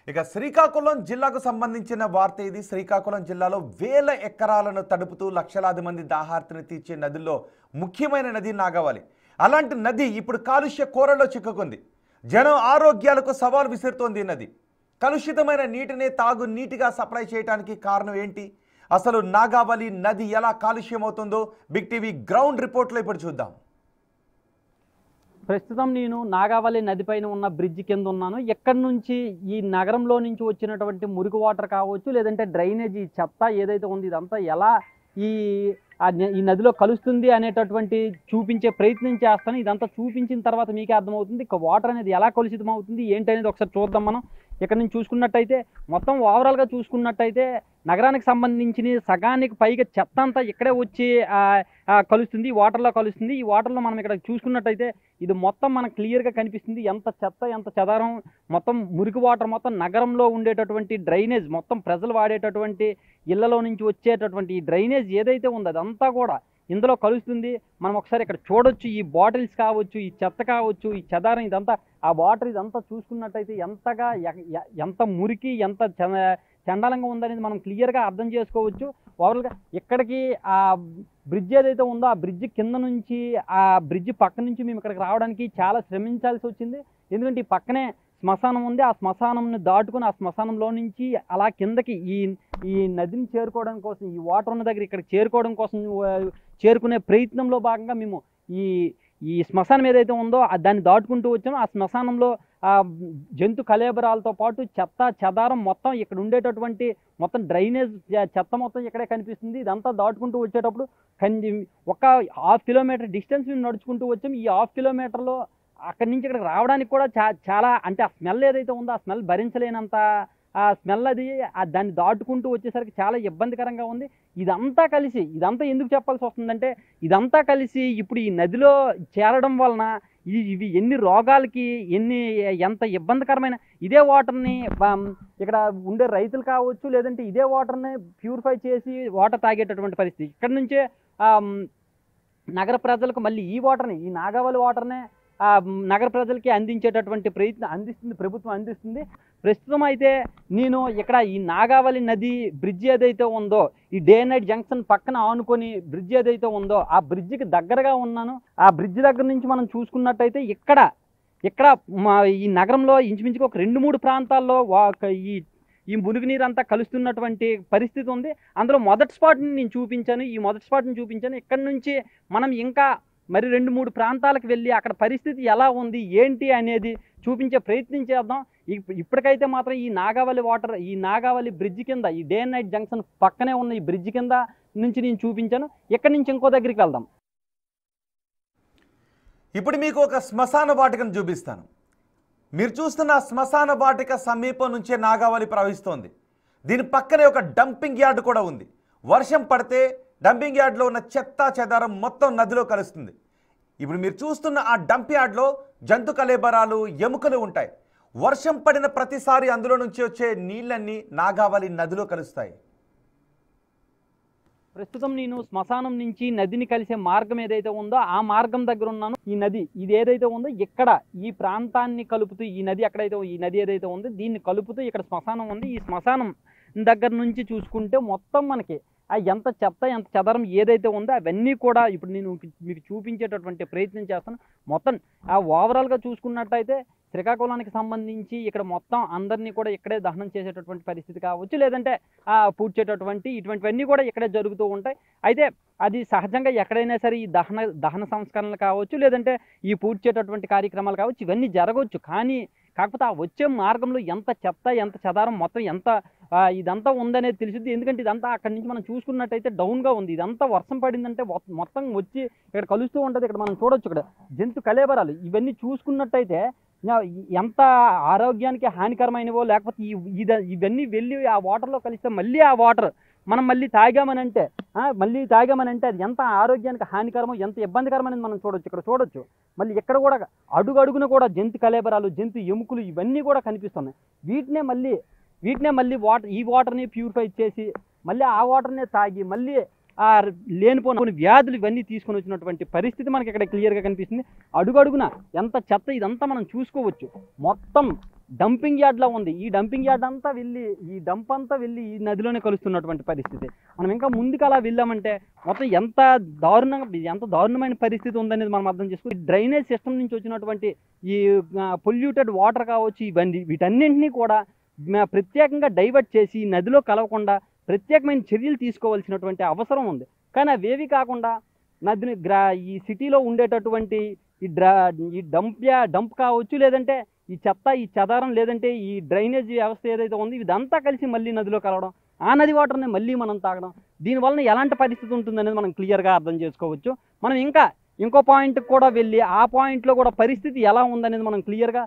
ఇక శ్రీకాకుళం జిల్లాకు సంబంధించిన వార్త ఇది. శ్రీకాకుళం జిల్లాలో వేల ఎకరాలను తడుపుతూ లక్షలాది మంది దాహార్తిని తీర్చే నదుల్లో ముఖ్యమైన నది నాగావళి. అలాంటి నది ఇప్పుడు కాలుష్య కోరల్లో చిక్కుకుంది. జనం ఆరోగ్యాలకు సవాల్ విసురుతోంది. నది కలుషితమైన నీటిని తాగు నీటిగా సప్లై చేయడానికి కారణం ఏంటి? అసలు నాగావళి నది ఎలా కాలుష్యం అవుతుందో బిగ్ టీవీ గ్రౌండ్ రిపోర్ట్లో ఇప్పుడు చూద్దాం. ప్రస్తుతం నేను నాగావళి నదిపైన ఉన్న బ్రిడ్జ్ కింద ఉన్నాను. ఎక్కడి నుంచి ఈ నగరంలో నుంచి వచ్చినటువంటి మురికి వాటర్ కావచ్చు, లేదంటే డ్రైనేజీ చెత్త ఏదైతే ఉంది ఇదంతా ఎలా ఈ నదిలో కలుస్తుంది అనేటటువంటి చూపించే ప్రయత్నం చేస్తాను. ఇదంతా చూపించిన తర్వాత మీకే అర్థమవుతుంది ఇక వాటర్ అనేది ఎలా కలుషితం అవుతుంది ఏంటి అనేది ఒకసారి చూద్దాం. మనం ఇక్కడ నుంచి చూసుకున్నట్టయితే మొత్తం ఓవరాల్గా చూసుకున్నట్టయితే నగరానికి సంబంధించిన సగానికి పైగా చెత్త అంతా ఇక్కడే వచ్చి కలుస్తుంది, వాటర్లో కలుస్తుంది. ఈ వాటర్లో మనం ఇక్కడ చూసుకున్నట్టయితే ఇది మొత్తం మనకు క్లియర్గా కనిపిస్తుంది ఎంత చెత్త ఎంత చెదారం. మొత్తం మురికి వాటర్ మొత్తం నగరంలో ఉండేటటువంటి డ్రైనేజ్ మొత్తం ప్రజలు వాడేటటువంటి ఇళ్లలో నుంచి వచ్చేటటువంటి ఈ డ్రైనేజ్ ఏదైతే ఉందో అదంతా కూడా ఇందులో కలుస్తుంది. మనం ఒకసారి ఇక్కడ చూడొచ్చు ఈ బాటిల్స్ కావచ్చు, ఈ చెత్త కావచ్చు, ఈ చెదారం ఇదంతా ఆ వాటర్ ఇదంతా చూసుకున్నట్టయితే ఎంతగా ఎంత మురికి ఎంత చండాలంగా ఉందనేది మనం క్లియర్గా అర్థం చేసుకోవచ్చు. ఓవరాల్గా ఇక్కడికి ఆ బ్రిడ్జ్ ఏదైతే ఉందో ఆ బ్రిడ్జ్ కింద నుంచి ఆ బ్రిడ్జ్ పక్క నుంచి మేము ఇక్కడికి రావడానికి చాలా శ్రమించాల్సి వచ్చింది. ఎందుకంటే ఈ పక్కనే శ్మశానం ఉంది. ఆ శ్మశానంని దాటుకుని ఆ శ్మశానంలో నుంచి అలా కిందకి ఈ నదిని చేరుకోవడం కోసం ఈ వాటర్ ఉన్న దగ్గర ఇక్కడికి చేరుకోవడం కోసం చేరుకునే ప్రయత్నంలో భాగంగా మేము ఈ శ్మశానం ఏదైతే ఉందో దాన్ని దాటుకుంటూ వచ్చాము. ఆ శ్మశానంలో జంతు కళేబరాలతో పాటు చెత్త చెదారం మొత్తం ఇక్కడ ఉండేటటువంటి మొత్తం డ్రైనేజ్ చెత్త మొత్తం ఇక్కడే కనిపిస్తుంది. ఇదంతా దాటుకుంటూ వచ్చేటప్పుడు ఒక 1/2 కిలోమీటర్ డిస్టెన్స్ మేము నడుచుకుంటూ వచ్చాము. ఈ 1/2 కిలోమీటర్లో అక్కడి నుంచి ఇక్కడికి రావడానికి కూడా చాలా అంటే ఆ స్మెల్ ఏదైతే ఉందో ఆ స్మెల్ భరించలేనంత ఆ స్మెల్ అది దాన్ని దాటుకుంటూ వచ్చేసరికి చాలా ఇబ్బందికరంగా ఉంది. ఇదంతా ఎందుకు చెప్పాల్సి వస్తుందంటే ఇదంతా కలిసి ఇప్పుడు ఈ నదిలో చేరడం వలన ఇవి ఎన్ని రోగాలకి ఎంత ఇబ్బందికరమైన ఇదే వాటర్ని ఇక్కడ ఉండే రైతులు కావచ్చు, లేదంటే ఇదే వాటర్ని ప్యూరిఫై చేసి వాటర్ తాగేటటువంటి పరిస్థితి. ఇక్కడ నుంచే నగర ప్రజలకు మళ్ళీ ఈ వాటర్ని ఈ నాగావళి వాటర్నే నగర ప్రజలకి అందించేటటువంటి ప్రయత్నం ప్రభుత్వం అందిస్తుంది. ప్రస్తుతం అయితే నేను ఇక్కడ ఈ నాగావళి నది బ్రిడ్జ్ ఏదైతే ఉందో ఈ డే నైట్ జంక్షన్ పక్కన ఆనుకొని బ్రిడ్జ్ ఏదైతే ఉందో ఆ బ్రిడ్జికి దగ్గరగా ఉన్నాను. ఆ బ్రిడ్జ్ దగ్గర నుంచి మనం చూసుకున్నట్టయితే ఇక్కడ ఈ నగరంలో ఇంచుమించుగా ఒక 2-3 ప్రాంతాల్లో ఈ మురుగునీరు అంతా కలుస్తున్నటువంటి పరిస్థితి ఉంది. అందులో మొదటి స్పాట్ని నేను చూపించాను. ఈ మొదటి స్పాట్ని చూపించాను. ఇక్కడ నుంచి మనం ఇంకా మరి 2-3 ప్రాంతాలకు వెళ్ళి అక్కడ పరిస్థితి ఎలా ఉంది ఏంటి అనేది చూపించే ప్రయత్నం చేద్దాం. ఇప్పటికైతే మాత్రం ఈ నాగావళి బ్రిడ్జ్ కింద ఈ డే అండ్ నైట్ జంక్షన్ పక్కనే ఉన్న ఈ బ్రిడ్జ్ కింద నుంచి నేను చూపించాను. ఇక్కడి నుంచి ఇంకో దగ్గరికి వెళ్దాం. ఇప్పుడు మీకు ఒక శ్మశాన వాటికను చూపిస్తాను. మీరు చూస్తున్న శ్మశాన వాటిక సమీపం నుంచే నాగావళి ప్రవహిస్తోంది. దీని పక్కనే ఒక డంపింగ్ యార్డ్ కూడా ఉంది. వర్షం పడితే డంపింగ్ యార్డ్లో ఉన్న చెత్త చెదారం మొత్తం నదిలో కలుస్తుంది. ఇప్పుడు మీరు చూస్తున్న ఆ డంప్ యార్డ్లో జంతు కళేబరాలు ఎముకలు ఉంటాయి. వర్షం పడిన ప్రతిసారి అందులో నుంచి వచ్చే నీళ్ళన్నీ నాగావళి నదిలో కలుస్తాయి. ప్రస్తుతం నేను శ్మశానం నుంచి నదిని కలిసే మార్గం ఏదైతే ఉందో ఆ మార్గం దగ్గర ఉన్నాను. ఈ నది ఇది ఏదైతే ఉందో ఇక్కడ ఈ ప్రాంతాన్ని కలుపుతూ ఈ నది ఏదైతే ఉందో దీన్ని కలుపుతూ ఇక్కడ శ్మశానం ఉంది. ఈ శ్మశానం దగ్గర నుంచి చూసుకుంటే మొత్తం మనకి ఎంత చెత్త ఎంత చెదారం ఏదైతే ఉందో అవన్నీ కూడా ఇప్పుడు నేను మీకు చూపించేటటువంటి ప్రయత్నం చేస్తాను. మొత్తం ఓవరాల్గా చూసుకున్నట్టయితే శ్రీకాకుళానికి సంబంధించి ఇక్కడ మొత్తం అందరినీ కూడా ఇక్కడే దహనం చేసేటటువంటి పరిస్థితి కావచ్చు, లేదంటే పూడ్చేటటువంటి ఇటువంటివన్నీ కూడా ఇక్కడే జరుగుతూ ఉంటాయి. అయితే అది సహజంగా ఎక్కడైనా సరే ఈ దహన సంస్కరణలు కావచ్చు, లేదంటే ఈ పూడ్చేటటువంటి కార్యక్రమాలు కావచ్చు, ఇవన్నీ జరగవచ్చు. కాకపోతే ఆ వచ్చే మార్గంలో ఎంత చెత్త ఎంత చెదారం మొత్తం ఇదంతా ఉందనేది తెలిసింది. ఎందుకంటే ఇదంతా అక్కడి నుంచి మనం చూసుకున్నట్టయితే డౌన్గా ఉంది. ఇదంతా వర్షం పడిందంటే మొత్తం వచ్చి ఇక్కడ కలుస్తూ ఉంటుంది. ఇక్కడ మనం చూడొచ్చు ఇక్కడ జంతు కళేబరాలు ఇవన్నీ చూసుకున్నట్టయితే ఎంత ఆరోగ్యానికి హానికరమైనవో, లేకపోతే ఇవన్నీ వెళ్ళి ఆ వాటర్లో కలిస్తే మళ్ళీ ఆ వాటర్ మనం మళ్ళీ తాగామనంటే అది ఎంత ఆరోగ్యానికి హానికరమో ఎంత ఇబ్బందికరమనేది మనం చూడొచ్చు. ఇక్కడ చూడొచ్చు మళ్ళీ ఇక్కడ కూడా అడుగున కూడా జంతు కళేబరాలు జంతు ఎముకలు ఇవన్నీ కూడా కనిపిస్తున్నాయి. వీటినే మళ్ళీ ఈ వాటర్ని ప్యూరిఫై చేసి మళ్ళీ ఆ వాటర్నే తాగి మళ్ళీ లేనిపోని వ్యాధులు ఇవన్నీ తీసుకొని వచ్చినటువంటి పరిస్థితి మనకి ఇక్కడ క్లియర్గా కనిపిస్తుంది. అడుగున ఎంత చెత్త ఇదంతా మనం చూసుకోవచ్చు. మొత్తం డంపింగ్ యార్డ్లో ఉంది. ఈ డంపింగ్ యార్డ్ అంతా వెళ్ళి ఈ డంప్ అంతా వెళ్ళి ఈ నదిలోనే కలుస్తున్నటువంటి పరిస్థితి. మనం ఇంకా ముందుకు అలా వెళ్ళామంటే మొత్తం ఎంత దారుణమైన పరిస్థితి ఉందనేది మనం అర్థం చేసుకోవాలి. డ్రైనేజ్ సిస్టమ్ నుంచి వచ్చినటువంటి ఈ పొల్యూటెడ్ వాటర్ కావచ్చు, ఇవన్నీ వీటన్నింటినీ కూడా ప్రత్యేకంగా డైవర్ట్ చేసి నదిలో కలవకుండా ప్రత్యేకమైన చర్యలు తీసుకోవాల్సినటువంటి అవసరం ఉంది. కానీ అవేవి కాకుండా నదిని ఈ సిటీలో ఉండేటటువంటి ఈ డంప్ కావచ్చు, లేదంటే ఈ చెత్త ఈ చెదారం, లేదంటే ఈ డ్రైనేజ్ వ్యవస్థ ఏదైతే ఉంది ఇదంతా కలిసి మళ్ళీ నదిలో కలవడం, ఆ నది వాటర్ని మళ్ళీ మనం తాగడం, దీనివల్ల ఎలాంటి పరిస్థితి ఉంటుందనేది మనం క్లియర్గా అర్థం చేసుకోవచ్చు. మనం ఇంకో పాయింట్కి కూడా వెళ్ళి ఆ పాయింట్లో కూడా పరిస్థితి ఎలా ఉందనేది మనం క్లియర్గా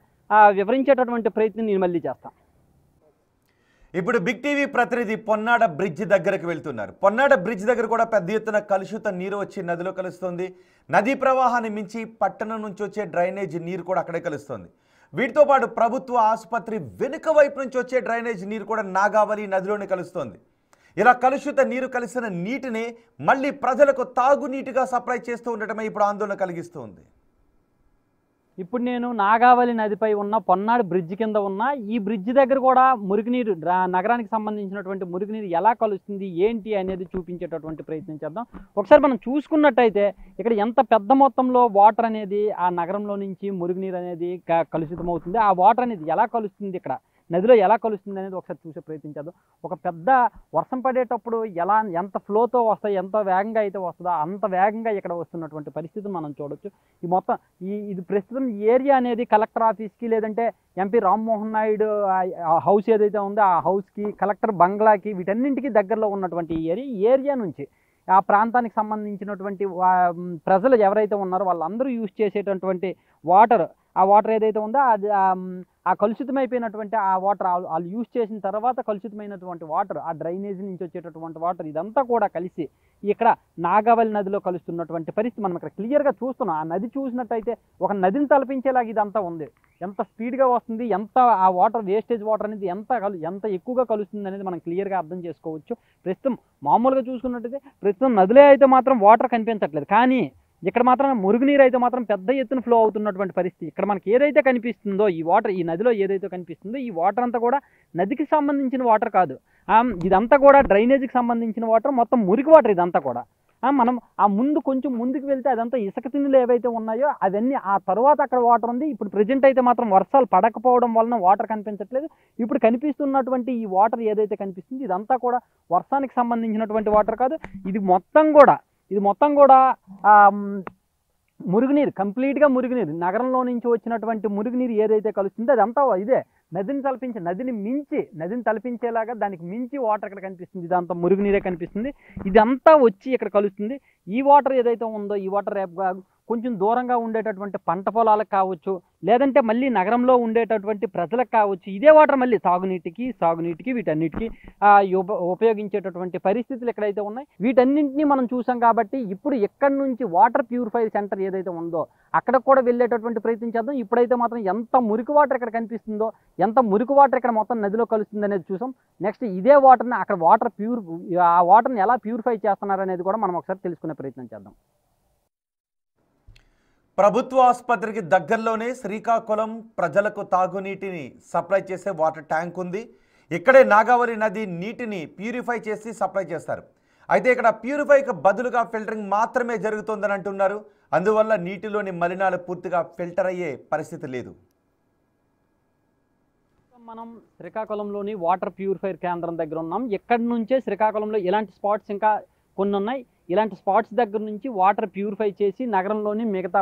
వివరించేటటువంటి ప్రయత్నం నేను మళ్ళీ చేస్తాను. ఇప్పుడు బిగ్ టీవీ ప్రతినిధి పొన్నాడ బ్రిడ్జ్ దగ్గరకు వెళ్తున్నారు. పొన్నాడ బ్రిడ్జ్ దగ్గర కూడా పెద్ద ఎత్తున కలుషిత నీరు వచ్చి నదిలో కలుస్తుంది. నదీ ప్రవాహాన్ని మించి పట్టణం నుంచి వచ్చే డ్రైనేజ్ నీరు కూడా అక్కడే కలుస్తుంది. వీటితో పాటు ప్రభుత్వ ఆసుపత్రి వెనుక వైపు నుంచి వచ్చే డ్రైనేజ్ నీరు కూడా నాగావళి నదిలోనే కలుస్తుంది. ఇలా కలుషిత నీరు కలిసిన నీటిని మళ్ళీ ప్రజలకు తాగునీటిగా సప్లై చేస్తూ ఉండటమే ఇప్పుడు ఆందోళన కలిగిస్తుంది. ఇప్పుడు నేను నాగావళి నదిపై ఉన్న పొన్నాడు బ్రిడ్జ్ కింద ఉన్న ఈ బ్రిడ్జ్ దగ్గర కూడా మురుగునీరు నగరానికి సంబంధించినటువంటి మురుగునీరు ఎలా కలుస్తుంది ఏంటి అనేది చూపించేటటువంటి ప్రయత్నం చేద్దాం. ఒకసారి మనం చూసుకున్నట్టయితే ఇక్కడ ఎంత పెద్ద మొత్తంలో వాటర్ అనేది ఆ నగరంలో నుంచి మురుగునీరు అనేది కలుషితం అవుతుంది. ఆ వాటర్ అనేది ఎలా కలుస్తుంది, ఇక్కడ నదిలో ఎలా కలుస్తుంది అనేది ఒకసారి చూసే ప్రయత్నం చేద్దాం. ఒక పెద్ద వర్షం పడేటప్పుడు ఎంత ఫ్లోతో వస్తాయి, ఎంత వేగంగా అయితే వస్తుందో అంత వేగంగా ఇక్కడ వస్తున్నటువంటి పరిస్థితిని మనం చూడొచ్చు. ఇది ప్రస్తుతం ఈ ఏరియా అనేది కలెక్టర్ ఆఫీస్కి, లేదంటే ఎంపీ రామ్మోహన్ నాయుడు హౌస్ ఏదైతే ఉందో ఆ హౌస్కి, కలెక్టర్ బంగ్లాకి, వీటన్నింటికి దగ్గరలో ఉన్నటువంటి ఈ ఏరియా నుంచి ఆ ప్రాంతానికి సంబంధించినటువంటి ప్రజలు ఎవరైతే ఉన్నారో వాళ్ళందరూ యూజ్ చేసేటటువంటి వాటర్, ఆ వాటర్ ఏదైతే ఉందో అది ఆ కలుషితమైపోయినటువంటి ఆ వాటర్ వాళ్ళు యూజ్ చేసిన తర్వాత కలుషితమైనటువంటి వాటర్, ఆ డ్రైనేజీ నుంచి వచ్చేటటువంటి వాటర్ ఇదంతా కూడా కలిసి ఇక్కడ నాగావళి నదిలో కలుస్తున్నటువంటి పరిస్థితి మనం ఇక్కడ క్లియర్గా చూస్తున్నాం. ఆ నది చూసినట్టయితే ఒక నదిని తలపించేలాగా ఇదంతా ఉంది. ఎంత స్పీడ్గా వస్తుంది, ఎంత ఆ వాటర్ వేస్టేజ్ వాటర్ అనేది ఎంత ఎక్కువగా కలుస్తుంది అనేది మనం క్లియర్గా అర్థం చేసుకోవచ్చు. ప్రస్తుతం మామూలుగా చూసుకున్నట్టయితే ప్రస్తుతం నదిలో అయితే మాత్రం వాటర్ కనిపించట్లేదు, కానీ ఇక్కడ మాత్రం మురుగునీరు అయితే మాత్రం పెద్ద ఎత్తున ఫ్లో అవుతున్నటువంటి పరిస్థితి. ఇక్కడ మనకి ఏదైతే కనిపిస్తుందో ఈ వాటర్, ఈ నదిలో ఏదైతే కనిపిస్తుందో ఈ వాటర్ అంతా కూడా నదికి సంబంధించిన వాటర్ కాదు, ఇదంతా కూడా డ్రైనేజీకి సంబంధించిన వాటర్, మొత్తం మురికి వాటర్ ఇదంతా కూడా. మనం కొంచెం ముందుకు వెళ్తే అదంతా ఇసుక తిన్నులు ఏవైతే ఉన్నాయో అవన్నీ, ఆ తర్వాత అక్కడ వాటర్ ఉంది. ఇప్పుడు ప్రజెంట్ అయితే మాత్రం వర్షాలు పడకపోవడం వలన వాటర్ కనిపించట్లేదు. ఇప్పుడు కనిపిస్తున్నటువంటి ఈ వాటర్ ఏదైతే కనిపిస్తుంది ఇదంతా కూడా వర్షానికి సంబంధించినటువంటి వాటర్ కాదు, ఇది మొత్తం కూడా మురుగునీరు, కంప్లీట్గా మురుగునీరు, నగరంలో నుంచి వచ్చినటువంటి మురుగునీరు ఏదైతే కలుస్తుందో అదంతా ఇదే నదిని తలపించేలాగా దానికి మించి వాటర్ ఇక్కడ కనిపిస్తుంది. ఇదంతా మురుగునీరే కనిపిస్తుంది. ఇదంతా వచ్చి ఇక్కడ కలుస్తుంది. ఈ వాటర్ ఏదైతే ఉందో ఈ వాటర్ కొంచెం దూరంగా ఉండేటటువంటి పంట పొలాలకు కావచ్చు, లేదంటే మళ్ళీ నగరంలో ఉండేటటువంటి ప్రజలకు కావచ్చు, ఇదే వాటర్ మళ్ళీ సాగునీటికి వీటన్నిటికీ ఉపయోగించేటటువంటి పరిస్థితులు ఎక్కడైతే ఉన్నాయి వీటన్నింటినీ మనం చూసాం. కాబట్టి ఇప్పుడు ఎక్కడి నుంచి వాటర్ ప్యూరిఫై సెంటర్ ఏదైతే ఉందో అక్కడ కూడా వెళ్ళేటటువంటి ప్రయత్నం చేద్దాం. ఇప్పుడైతే మాత్రం ఎంత మురికి వాటర్ ఇక్కడ కనిపిస్తుందో, ఎంత మురికి వాటర్ ఇక్కడ మొత్తం నదిలో కలుస్తుంది అనేది చూసాం. నెక్స్ట్ ఇదే వాటర్ని అక్కడ ఆ వాటర్ని ఎలా ప్యూరిఫై చేస్తున్నారు అనేది కూడా మనం ఒకసారి తెలుసుకునే ప్రయత్నం చేద్దాం. ప్రభుత్వ ఆసుపత్రికి దగ్గరలోనే శ్రీకాకుళం ప్రజలకు తాగునీటిని సప్లై చేసే వాటర్ ట్యాంక్ ఉంది. ఇక్కడే నాగావళి నది నీటిని ప్యూరిఫై చేసి సప్లై చేస్తారు. అయితే ఇక్కడ ప్యూరిఫైకి బదులుగా ఫిల్టరింగ్ మాత్రమే జరుగుతుందని అంటున్నారు. అందువల్ల నీటిలోని మలినాలు పూర్తిగా ఫిల్టర్ అయ్యే పరిస్థితి లేదు. మనం శ్రీకాకుళంలోని వాటర్ ప్యూరిఫైర్ కేంద్రం దగ్గర ఉన్నాం. ఎక్కడి నుంచే శ్రీకాకుళంలో ఇలాంటి స్పాట్స్ ఇంకా కొన్ని ఉన్నాయి. ఇలాంటి స్పాట్స్ దగ్గర నుంచి వాటర్ ప్యూరిఫై చేసి నగరంలోని మిగతా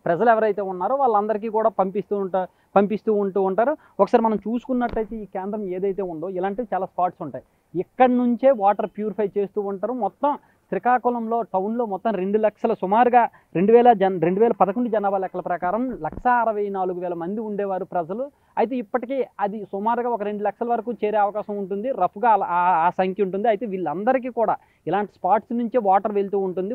ప్రజలు ఎవరైతే ఉన్నారో వాళ్ళందరికీ కూడా పంపిస్తూ ఉంటారు. ఒకసారి మనం చూసుకున్నట్టయితే ఈ కేంద్రం ఏదైతే ఉందో ఇలాంటి చాలా స్పాట్స్ ఉంటాయి. ఇక్కడి నుంచే వాటర్ ప్యూరిఫై చేస్తూ ఉంటారు. మొత్తం శ్రీకాకుళంలో టౌన్లో మొత్తం 2 లక్షల సుమారుగా 2011 జనాభా లెక్కల ప్రకారం 1,64,000 మంది ఉండేవారు ప్రజలు. అయితే ఇప్పటికీ అది సుమారుగా ఒక 2 లక్షల వరకు చేరే అవకాశం ఉంటుంది, రఫ్గా ఆ సంఖ్య ఉంటుంది. అయితే వీళ్ళందరికీ కూడా ఇలాంటి స్పాట్స్ నుంచే వాటర్ వెళ్తూ ఉంటుంది.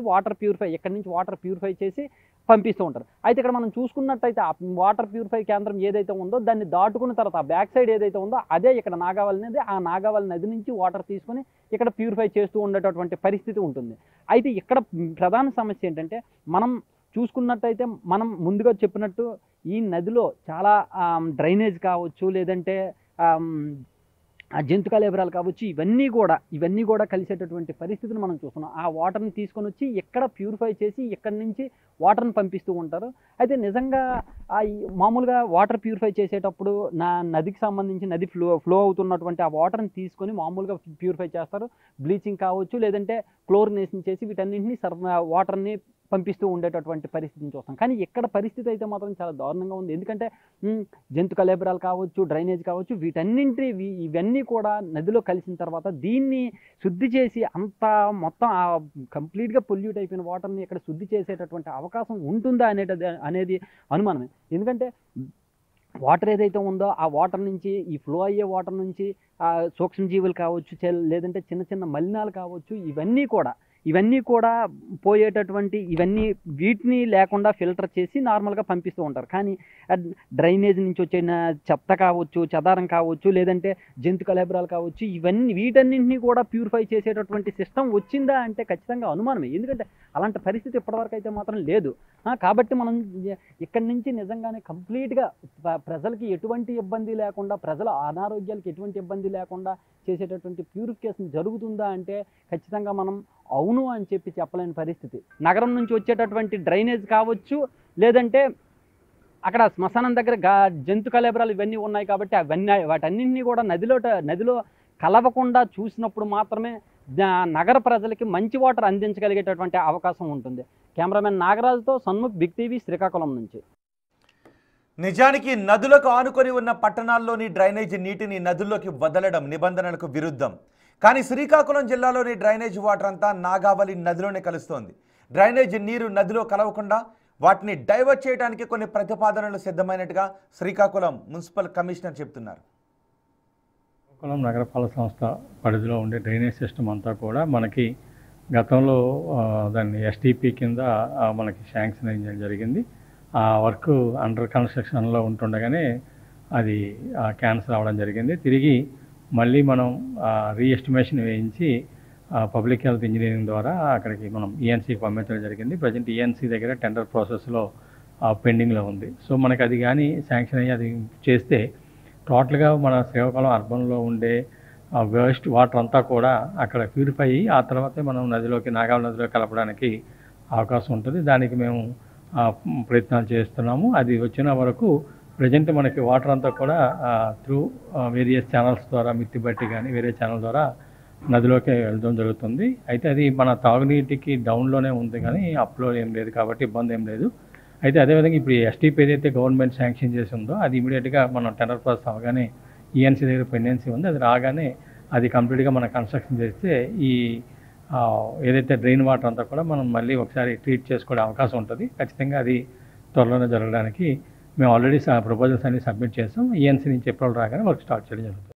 ఇక్కడి నుంచి వాటర్ ప్యూరిఫై చేసి పంపిస్తూ ఉంటారు. అయితే ఇక్కడ మనం చూసుకున్నట్టయితే ఆ వాటర్ ప్యూరిఫై కేంద్రం ఏదైతే ఉందో దాన్ని దాటుకున్న తర్వాత ఆ బ్యాక్ సైడ్ ఏదైతే ఉందో అదే ఇక్కడ నాగావళి నది. ఆ నాగావళి నది నుంచి వాటర్ తీసుకొని ఇక్కడ ప్యూరిఫై చేస్తూ ఉండేటటువంటి పరిస్థితి ఉంటుంది. అయితే ఇక్కడ ప్రధాన సమస్య ఏంటంటే మనం చూసుకున్నట్టయితే మనం ముందుగా చెప్పినట్టు ఈ నదిలో చాలా డ్రైనేజ్ కావచ్చు, లేదంటే ఆ జంతు కళేబరాలు కావచ్చు, ఇవన్నీ కూడా కలిసేటటువంటి పరిస్థితిని మనం చూస్తున్నాం. ఆ వాటర్ని తీసుకొని వచ్చి ఎక్కడ ప్యూరిఫై చేసి ఇక్కడి నుంచి వాటర్ని పంపిస్తూ ఉంటారు. అయితే నిజంగా మామూలుగా వాటర్ ప్యూరిఫై చేసేటప్పుడు నదికి సంబంధించి నది ఫ్లో అవుతున్నటువంటి ఆ వాటర్ని తీసుకొని మామూలుగా ప్యూరిఫై చేస్తారు. బ్లీచింగ్ కావచ్చు, లేదంటే క్లోరినేషన్ చేసి వీటన్నింటినీ వాటర్ని పంపిస్తూ ఉండేటటువంటి పరిస్థితిని చూస్తాం. కానీ ఇక్కడ పరిస్థితి అయితే మాత్రం చాలా దారుణంగా ఉంది. ఎందుకంటే జంతు కళేబరాలు కావచ్చు, డ్రైనేజ్ కావచ్చు, ఇవన్నీ కూడా నదిలో కలిసిన తర్వాత దీన్ని శుద్ధి చేసి మొత్తం కంప్లీట్గా పొల్యూట్ అయిపోయిన వాటర్ని ఇక్కడ శుద్ధి చేసేటటువంటి అవకాశం ఉంటుందా అనేది అనుమానమే. ఎందుకంటే వాటర్ ఏదైతే ఉందో ఆ వాటర్ నుంచి, ఈ ఫ్లో అయ్యే వాటర్ నుంచి సూక్ష్మజీవులు కావచ్చు, లేదంటే చిన్న చిన్న మలినాలు కావచ్చు, ఇవన్నీ కూడా పోయేటటువంటి వీటిని లేకుండా ఫిల్టర్ చేసి నార్మల్గా పంపిస్తూ ఉంటారు. కానీ డ్రైనేజ్ నుంచి వచ్చిన చెత్త కావచ్చు, చెదారం కావచ్చు, లేదంటే జంతు కళేబరాలు కావచ్చు, వీటన్నింటినీ కూడా ప్యూరిఫై చేసేటటువంటి సిస్టమ్ వచ్చిందా అంటే ఖచ్చితంగా అనుమానమే. ఎందుకంటే అలాంటి పరిస్థితి ఇప్పటివరకు అయితే మాత్రం లేదు. కాబట్టి మనం ఇక్కడి నుంచి నిజంగానే కంప్లీట్గా ప్రజలకి ఎటువంటి ఇబ్బంది లేకుండా, ప్రజల అనారోగ్యాలకు ఎటువంటి ఇబ్బంది లేకుండా చేసేటటువంటి ప్యూరిఫికేషన్ జరుగుతుందా అంటే ఖచ్చితంగా మనం అవును అని చెప్పలేని పరిస్థితి. నగరం నుంచి వచ్చేటటువంటి డ్రైనేజ్ కావచ్చు, లేదంటే అక్కడ శ్మశానం దగ్గర జంతు కళేబరాలు ఇవన్నీ ఉన్నాయి కాబట్టి వాటన్నింటినీ కూడా నదిలో కలవకుండా చూసినప్పుడు మాత్రమే నగర ప్రజలకి మంచి వాటర్ అందించగలిగేటటువంటి అవకాశం ఉంటుంది. కెమెరామెన్ నాగరాజుతో సన్ముఖ్, బిగ్ టీవీ, శ్రీకాకుళం నుంచి. నిజానికి నదులకు ఆనుకొని ఉన్న పట్టణాల్లోని డ్రైనేజీ నీటిని నదుల్లోకి వదలడం నిబంధనలకు విరుద్ధం. కానీ శ్రీకాకుళం జిల్లాలోని డ్రైనేజ్ వాటర్ అంతా నాగావళి నదిలోనే కలుస్తోంది. డ్రైనేజ్ నీరు నదిలో కలవకుండా వాటిని డైవర్ట్ చేయడానికి కొన్ని ప్రతిపాదనలు సిద్ధమైనట్టుగా శ్రీకాకుళం మున్సిపల్ కమిషనర్ చెప్తున్నారు. శ్రీకాకుళం నగరపాలక సంస్థ పరిధిలో ఉండే డ్రైనేజ్ సిస్టమ్ అంతా కూడా మనకి గతంలో దాన్ని ఎస్టీపీ కింద మనకి శాంక్షన్ అయ్యడం జరిగింది. ఆ వర్క్ అండర్ కన్స్ట్రక్షన్లో ఉంటుండగానే అది క్యాన్సిల్ అవ్వడం జరిగింది. తిరిగి మళ్ళీ మనం రీఎస్టిమేషన్ వేయించి పబ్లిక్ హెల్త్ ఇంజనీరింగ్ ద్వారా అక్కడికి మనం ఈఎన్సీకి పంపించడం జరిగింది. ప్రజెంట్ ఈఎన్సీ దగ్గర టెండర్ ప్రాసెస్లో పెండింగ్లో ఉంది. సో మనకి అది కానీ శాంక్షన్ అయ్యి అది చేస్తే టోటల్గా మన శ్రీకాకుళం అర్బన్లో ఉండే వేస్ట్ వాటర్ అంతా కూడా అక్కడ ప్యూరిఫై అయ్యి ఆ తర్వాతే మనం నాగావళి నదిలో కలపడానికి అవకాశం ఉంటుంది. దానికి మేము ప్రయత్నాలు చేస్తున్నాము. అది వచ్చిన వరకు ప్రజెంట్ మనకి వాటర్ అంతా కూడా త్రూ వేరియస్ ఛానల్స్ ద్వారా, మిత్తి బట్టి కానీ వేరే ఛానల్ ద్వారా నదిలోకి వెళ్ళడం జరుగుతుంది. అయితే అది మన తాగునీటికి డౌన్లోనే ఉంది కానీ అప్లో ఏం లేదు కాబట్టి ఇబ్బంది ఏం లేదు. అయితే అదేవిధంగా ఇప్పుడు ఎస్టీపీ ఏదైతే గవర్నమెంట్ శాంక్షన్ చేసి ఉందో అది ఇమీడియట్గా మనం టెండర్ ప్రాసెస్ అవగానే ఈఎన్సీ దగ్గర పెండెన్సీ ఉంది, అది రాగానే అది కంప్లీట్గా మనం కన్స్ట్రక్షన్ చేస్తే ఈ ఏదైతే డ్రైన్ వాటర్ అంతా కూడా మనం మళ్ళీ ఒకసారి ట్రీట్ చేసుకోవడం అవకాశం ఉంటుంది. ఖచ్చితంగా అది త్వరలోనే జరగడానికి మేము ఆల్రెడీ ప్రపోజల్స్ అన్ని సబ్మిట్ చేస్తాం. ఈఎన్సీ నుంచి ఏప్రిల్ రాగానే వర్క్ స్టార్ట్ చేయడం జరుగుతుంది.